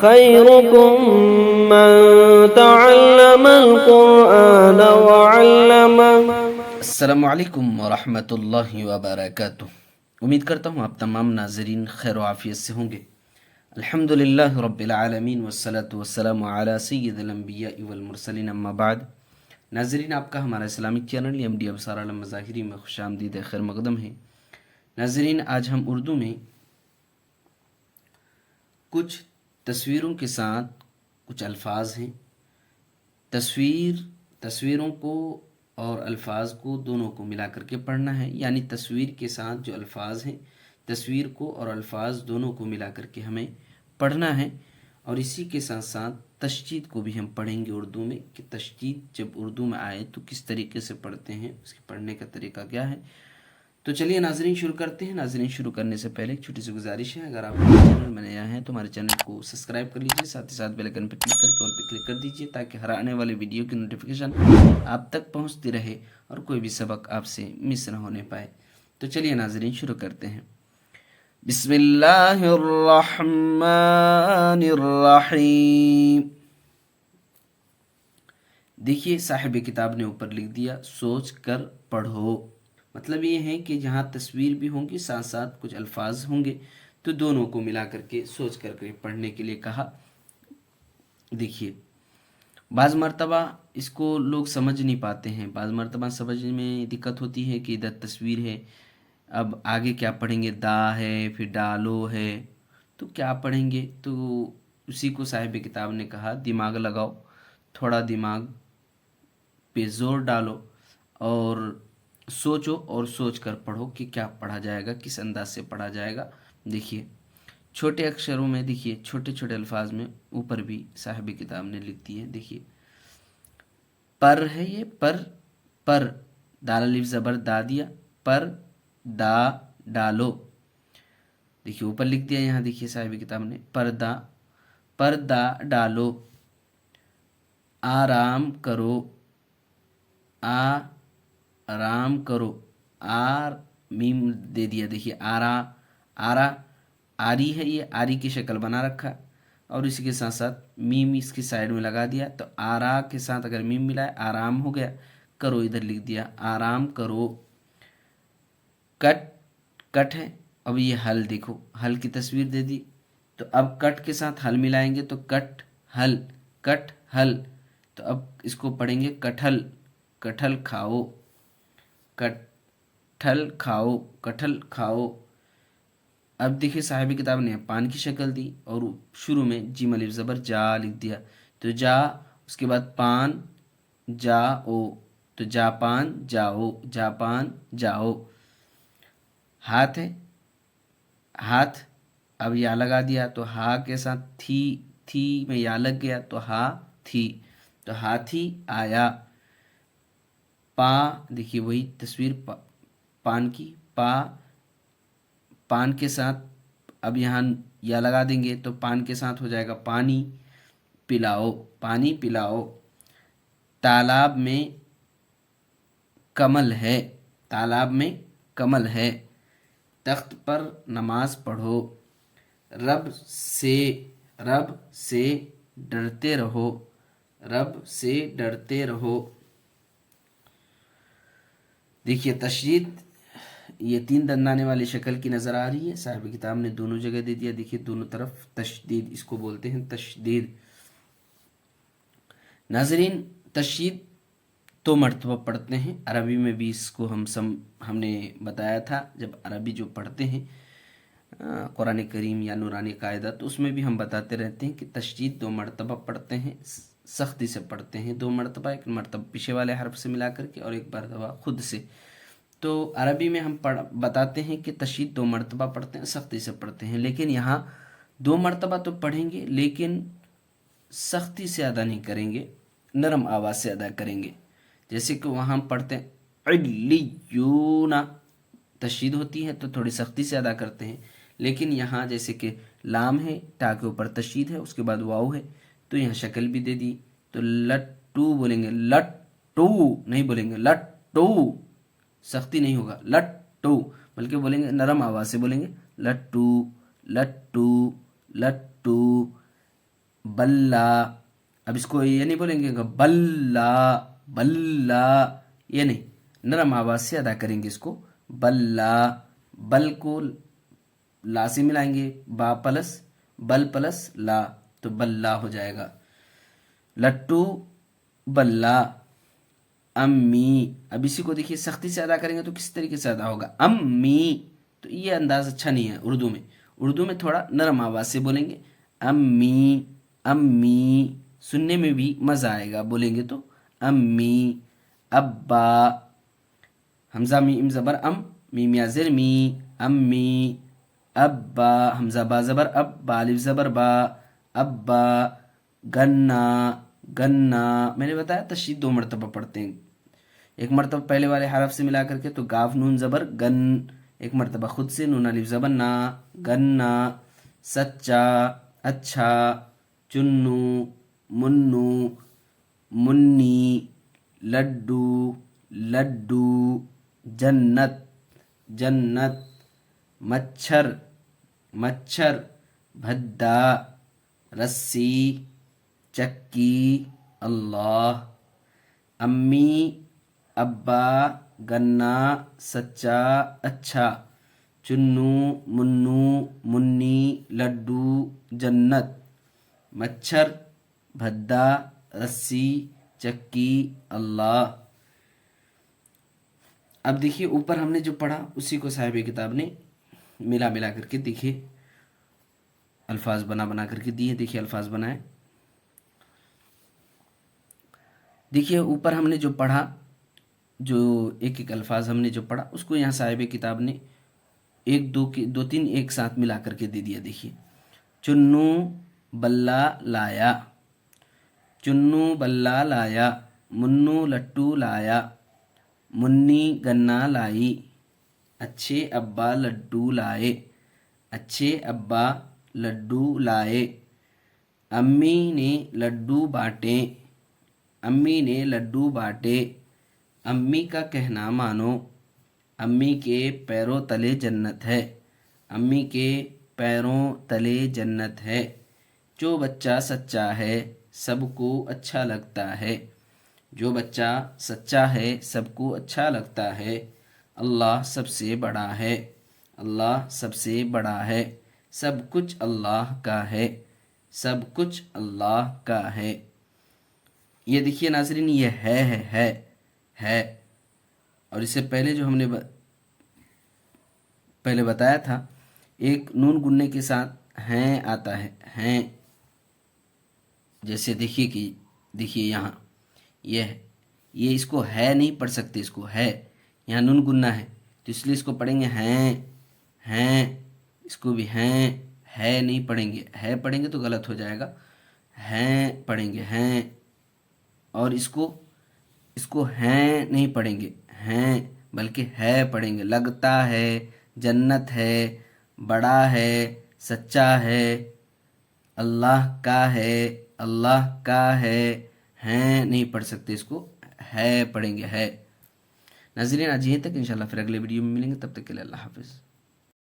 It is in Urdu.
خيركم من تعلم القرآن وعلمه۔ السلام علیکم ورحمۃ اللہ وبرکاتہ۔ امید کرتا ہوں آپ تمام ناظرین خیر و عافیت سے ہوں گے۔ الحمدللہ رب العالمین والصلاة والسلام علی سید الانبیاء والمرسلین، اما بعد۔ ناظرین، آپ کا ہمارا Islamic channel M D Absar عالم مظاہری میں خوش آمدید خیر مقدم ہے۔ ناظرین، آج ہم اردو میں کچھ تصویروں کے ساتھ کچھ الفاظ ہیں۔ تصویروں کو اور الفاظ کو دونوں کو ملا کر کے پڑھنا ہے، یعنی تصویر کے ساتھ جو الفاظ ہیں، تصویر کو اور الفاظ دونوں کو ملا کر کے ہمیں پڑھنا ہے۔ اور اسی کے ساتھ ساتھ تشدید کو بھی ہم پڑھیں گے اردو میں، کہ تشدید جب اردو میں آئے تو کس طریقے سے پڑھتے ہیں، اس کے پڑھنے کا طریقہ کیا ہے۔ تو چلیے ناظرین شروع کرتے ہیں۔ ناظرین شروع کرنے سے پہلے ایک چھوٹی سی گزارش ہے، اگر آپ ہمارے چینل میں نیا ہیں تو ہمارے چینل کو سبسکرائب کر لیجئے، ساتھ ہی ساتھ بیل آئیکن پہ کلک کر کے آل پہ کلک کر دیجئے، تاکہ ہر آنے والے ویڈیو کی نوٹیفیکیشن آپ تک پہنچتی رہے اور کوئی بھی سبق آپ سے مس نہ ہونے پائے۔ تو چلیے ناظرین شروع کرتے ہیں۔ بسم اللہ الرحمن الرحیم۔ دیکھیے صاحب کتاب نے اوپر لکھ دیا سوچ کر پڑھو۔ مطلب یہ ہے کہ جہاں تصویر بھی ہوں گی، ساتھ ساتھ کچھ الفاظ ہوں گے، تو دونوں کو ملا کر کے سوچ کر کے پڑھنے کے لیے کہا۔ دیکھیے بعض مرتبہ اس کو لوگ سمجھ نہیں پاتے ہیں، بعض مرتبہ سمجھنے میں دقت ہوتی ہے کہ ادھر تصویر ہے، اب آگے کیا پڑھیں گے، دا ہے پھر ڈالو ہے، تو کیا پڑھیں گے۔ تو اسی کو صاحب کتاب نے کہا دماغ لگاؤ، تھوڑا دماغ پہ زور ڈالو اور سوچو اور سوچ کر پڑھو کہ کیا پڑھا جائے گا، کس انداز سے پڑھا جائے گا۔ دیکھیے چھوٹے اکشروں میں، دیکھیے چھوٹے چھوٹے الفاظ میں اوپر بھی صاحب کتاب نے لکھ دی ہے۔ دیکھیے پر ہے، یہ پر دال الف زبر دا دیا، پر دا ڈالو۔ دیکھیے اوپر لکھ دیا یہاں، دیکھیے صاحب کتاب نے پردہ ڈالو، آرام کرو، آرام کرو، میم دے دیا۔ دیکھیے آرا آری ہے، یہ آری کی شکل بنا رکھا، اور اسی کے ساتھ ساتھ میم اس کی سائیڈ میں لگا دیا، تو آرا کے ساتھ اگر میم ملا ہے آرام ہو گیا، کرو ادھر لکھ دیا آرام کرو۔ کٹ ہے، اب یہ حل دیکھو، حل کی تصویر دے دی، تو اب کٹ کے ساتھ حل ملائیں گے تو کٹ حل، تو اب اس کو پڑھیں گے کٹھل کھاؤ، کٹھل کھاؤ۔ اب دیکھیے صاحب کتاب نے پان کی شکل دی اور شروع میں جیم الف زبر جا لکھ دیا، تو جا، اس کے بعد پان جاؤ، تو جاپان جاؤ۔ ہاتھ ہے، ہاتھ، اب یا لگا دیا تو ہا کے ساتھ تھی میں یا لگ گیا تو ہا تھی، تو ہاتھی آیا۔ دیکھیے وہی تصویر پان کی، پان کے ساتھ اب یہاں یا لگا دیں گے تو پان کے ساتھ ہو جائے گا پانی پلاؤ۔ تالاب میں کمل ہے، تخت پر نماز پڑھو، رب سے ڈرتے رہو۔ دیکھیے تشدید یہ 3 دندانے والی شکل کی نظر آ رہی ہے، صاحب کتاب نے دونوں جگہ دے دیا۔ دیکھیے دونوں طرف تشدید، اس کو بولتے ہیں تشدید۔ ناظرین تشدید 2 مرتبہ پڑھتے ہیں، عربی میں بھی اس کو ہم نے بتایا تھا، جب عربی جو پڑھتے ہیں قرآن کریم یا نورانی قاعدہ، تو اس میں بھی ہم بتاتے رہتے ہیں کہ تشدید 2 مرتبہ پڑھتے ہیں، سختی سے پڑھتے ہیں 2 مرتبہ، ایک مرتبہ پیچھے والے حرف سے ملا کر کے اور ایک مرتبہ خود سے۔ تو عربی میں ہم بتاتے ہیں کہ تشدید 2 مرتبہ پڑھتے ہیں، سختی سے پڑھتے ہیں، لیکن یہاں 2 مرتبہ تو پڑھیں گے لیکن سختی سے ادا نہیں کریں گے، نرم آواز سے ادا کریں گے۔ جیسے کہ وہاں ہم پڑھتے ہیں علیون، تشدید ہوتی ہے تو تھوڑی سختی سے ادا کرتے ہیں، لیکن یہاں جیسے کہ لام ہے، ٹا کے اوپر تشدید ہے، اس کے بعد واو ہے، تو یہاں شکل بھی دے دی، تو لٹو بولیں گے، لٹو نہیں بولیں گے، لٹو، سختی نہیں ہوگا، لٹو، بلکہ بولیں گے نرم آواز سے بولیں گے، لٹو۔ بلا. اب اس کو یہ نہیں بولیں گے بلا بلا، یہ نہیں، نرم آواز سے ادا کریں گے اس کو. بلا، بل کو لا سے ملائیں گے، با پلس بل پلس لا، تو بلا ہو جائے گا. لٹو بلا. امی، اب اسی کو دیکھیے سختی سے ادا کریں گے تو کس طریقے سے ادا ہوگا، امی. تو یہ انداز اچھا نہیں ہے اردو میں. اردو میں تھوڑا نرم آواز سے بولیں گے، امی امی، سننے میں بھی مزہ آئے گا بولیں گے تو امی. ابا، حمزہ میم زبر ام، میم یا زر می، امی. ابا، حمزہ با زبر اب، با الف زبر با، ابا. گنا، گنا، میں نے بتایا تشدید 2 مرتبہ پڑھتے ہیں. ایک مرتبہ پہلے والے حرف سے ملا کر کے تو گاف نون زبر گن، ایک مرتبہ خود سے نون الف زبر نا، گنا. سچا، اچھا. چنو، منو، منی. لڈو، لڈو. جنت، جنت. مچھر، مچھر. بھدا، رسی. چکی، اللہ. امی، ابا، گنا، سچا، اچھا. چنو، منو، منی، لڈو، جنت. مچھر، بھدا، رسی، چکی، اللہ. اب دیکھیے اوپر ہم نے جو پڑھا اسی کو صاحب کتاب نے ملا کر کے دیکھیے الفاظ بنا کر کے دیے. دیکھیے الفاظ بنائے. دیکھیے اوپر ہم نے جو پڑھا، جو ایک ایک الفاظ ہم نے جو پڑھا اس کو یہاں صاحب کتاب نے ایک دو تین ایک ساتھ ملا کر کے دے دیا. دیکھیے چنو بلا لایا، چنو بلا لایا. منو لٹو لایا، منی گنا لائی. اچھے ابا لڈو لائے، اچھے ابا لڈو لائے. امی نے لڈو بانٹے، امی نے لڈو بانٹے. امی کا کہنا مانو، امی کے پیروں تلے جنت ہے، امی کے پیروں تلے جنت ہے. جو بچہ سچا ہے سب کو اچھا لگتا ہے، جو بچہ سچا ہے سب کو اچھا لگتا ہے. اللہ سب سے بڑا ہے، اللہ سب سے بڑا ہے. سب کچھ اللہ کا ہے، سب کچھ اللہ کا ہے. یہ دیکھیے ناظرین، یہ ہے. اور اس سے پہلے جو ہم نے پہلے بتایا تھا ایک نون گننے کے ساتھ ہیں آتا ہے، ہیں. جیسے دیکھیے کہ دیکھیے یہاں یہ اس کو ہے نہیں پڑھ سکتے، اس کو ہے یہاں نون گننا ہے تو اس لیے اس کو پڑھیں گے ہیں. اس کو بھی ہے نہیں پڑھیں گے، ہے پڑھیں گے تو غلط ہو جائے گا. ہیں پڑھیں گے ہیں. اور اس کو ہیں نہیں پڑھیں گے، ہیں بلکہ ہے پڑھیں گے. لگتا ہے، جنت ہے، بڑا ہے، سچا ہے، اللہ کا ہے، اللہ کا ہے. ہیں نہیں پڑھ سکتے، اس کو ہے پڑھیں گے ہے. ناظرین آج یہیں تک، انشاءاللہ پھر اگلے ویڈیو میں ملیں گے، تب تک کے لیے اللہ حافظ.